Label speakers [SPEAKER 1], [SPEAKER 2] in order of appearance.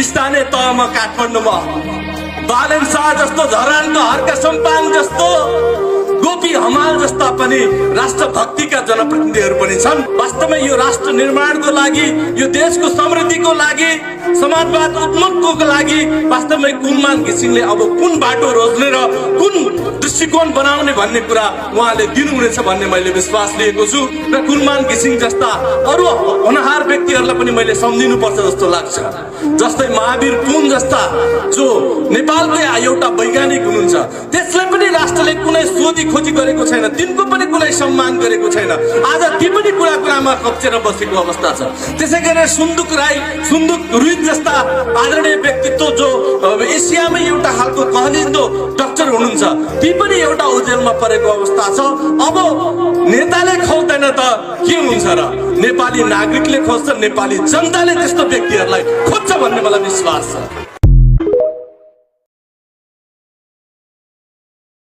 [SPEAKER 1] स्थानीय तहमा काठमाडौँमा बालेन शाह जस्तो, झरानको हर्क सम्पाङ जस्तो, गोपी हमाल जस्ता पनि राष्ट्रभक्तिका जनप्रतिनिधिहरू पनि छन्। वास्तवमै यो राष्ट्र निर्माणको लागि, यो देशको समृद्धिको लागि, समाजवाद उन्मुखको लागि वास्तवमै कुलमान घिसिङले अब कुन बाटो रोज्ने र कुन दृष्टिकोण बनाउने भन्ने कुरा उहाँले दिनुहुनेछ भन्ने मैले विश्वास लिएको छु। र कुलमान घिसिङ जस्ता अरू होनहार व्यक्तिहरूलाई पनि मैले सम्झिनु पर्छ जस्तो लाग्छ। जस्तै महावीर पुन जस्ता जो नेपालकै एउटा वैज्ञानिक हुनुहुन्छ, त्यसलाई पनि राष्ट्रले कुनै सोधी खोजी गरेको छैन, तिनको पनि कुनै सम्मान गरेको छैन। आज ती पनि कुरामा कब्जेर बसेको अवस्था छ। त्यसै गरेर सुन्दुक राई, सुन्दुक रुइत जस्ता आदरणीय व्यक्तित्व जो एसियामै एउटा खालको कहलिँदो डाक्टर हुनुहुन्छ, ती पनि एउटा ओझेलमा परेको अवस्था छ। अब नेताले खोज्दैन त के हुन्छ र? नेपाली नागरिकले खोज्छ, नेपाली जनताले त्यस्तो व्यक्तिहरूलाई खोज्छ भन्ने मलाई विश्वास छ।